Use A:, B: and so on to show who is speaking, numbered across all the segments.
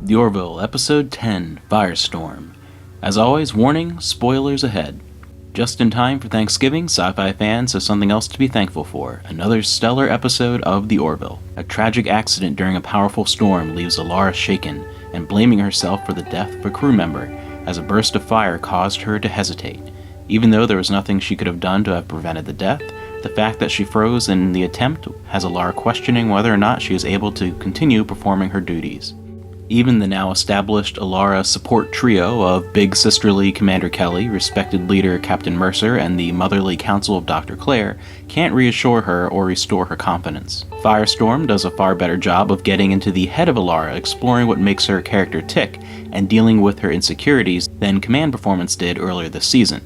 A: The Orville, Episode 10, Firestorm. As always, warning, spoilers ahead. Just in time for Thanksgiving, sci-fi fans have something else to be thankful for. Another stellar episode of The Orville. A tragic accident during a powerful storm leaves Alara shaken and blaming herself for the death of a crew member, as a burst of fire caused her to hesitate. Even though there was nothing she could have done to have prevented the death, the fact that she froze in the attempt has Alara questioning whether or not she is able to continue performing her duties. Even the now established Alara support trio of big sisterly Commander Kelly, respected leader Captain Mercer, and the motherly counsel of Dr. Claire can't reassure her or restore her confidence. Firestorm does a far better job of getting into the head of Alara, exploring what makes her character tick, and dealing with her insecurities than Command Performance did earlier this season.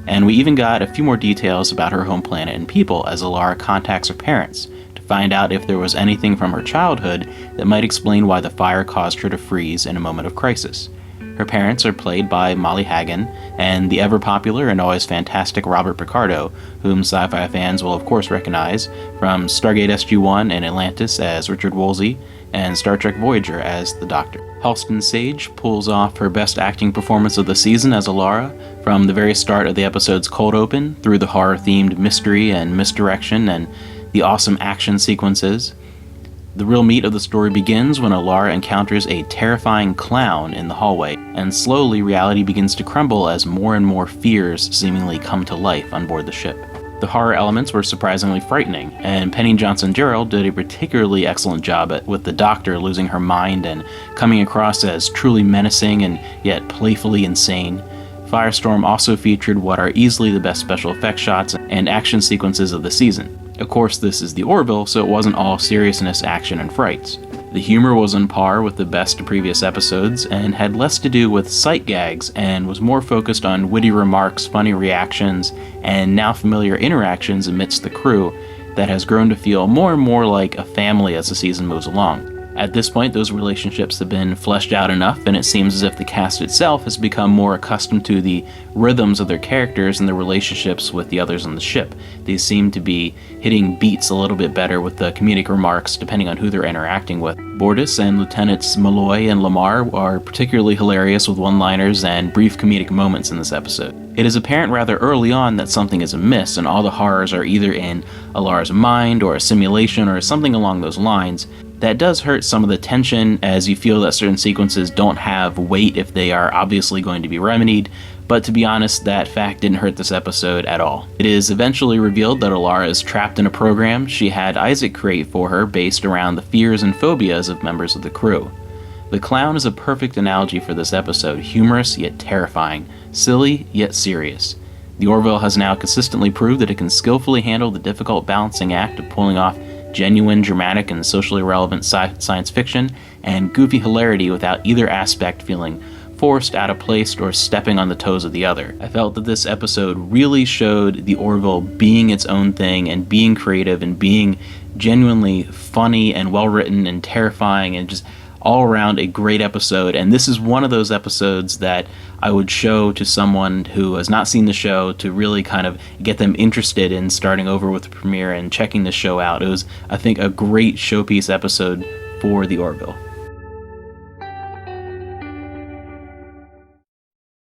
A: And we even got a few more details about her home planet and people as Alara contacts her parents to find out if there was anything from her childhood that might explain why the fire caused her to freeze in a moment of crisis. Her parents are played by Molly Hagan and the ever-popular and always fantastic Robert Picardo, whom sci-fi fans will of course recognize from Stargate SG-1 and Atlantis as Richard Woolsey, and Star Trek Voyager as the Doctor. Halston Sage pulls off her best acting performance of the season as Alara, from the very start of the episode's cold open, through the horror-themed mystery and misdirection and the awesome action sequences. The real meat of the story begins when Alara encounters a terrifying clown in the hallway, and slowly reality begins to crumble as more and more fears seemingly come to life on board the ship. The horror elements were surprisingly frightening, and Penny Johnson-Jerald did a particularly excellent job with the Doctor losing her mind and coming across as truly menacing and yet playfully insane. Firestorm also featured what are easily the best special effects shots and action sequences of the season. Of course, this is the Orville, so it wasn't all seriousness, action, and frights. The humor was on par with the best of previous episodes, and had less to do with sight gags, and was more focused on witty remarks, funny reactions, and now familiar interactions amidst the crew that has grown to feel more and more like a family as the season moves along. At this point, those relationships have been fleshed out enough, and it seems as if the cast itself has become more accustomed to the rhythms of their characters and their relationships with the others on the ship. These seem to be hitting beats a little bit better with the comedic remarks depending on who they're interacting with. Bortus and Lieutenants Malloy and Lamar are particularly hilarious with one-liners and brief comedic moments in this episode. It is apparent rather early on that something is amiss, and all the horrors are either in Alara's mind or a simulation or something along those lines. That does hurt some of the tension, as you feel that certain sequences don't have weight if they are obviously going to be remedied, but to be honest, that fact didn't hurt this episode at all. It is eventually revealed that Alara is trapped in a program she had Isaac create for her based around the fears and phobias of members of the crew. The clown is a perfect analogy for this episode, humorous yet terrifying, silly yet serious. The Orville has now consistently proved that it can skillfully handle the difficult balancing act of pulling off genuine, dramatic, and socially relevant science fiction, and goofy hilarity without either aspect feeling forced, out of place, or stepping on the toes of the other. I felt that this episode really showed the Orville being its own thing, and being creative, and being genuinely funny, and well-written, and terrifying, and just all around a great episode. And this is one of those episodes that I would show to someone who has not seen the show to really kind of get them interested in starting over with the premiere and checking the show out. It was, I think, a great showpiece episode for the Orville.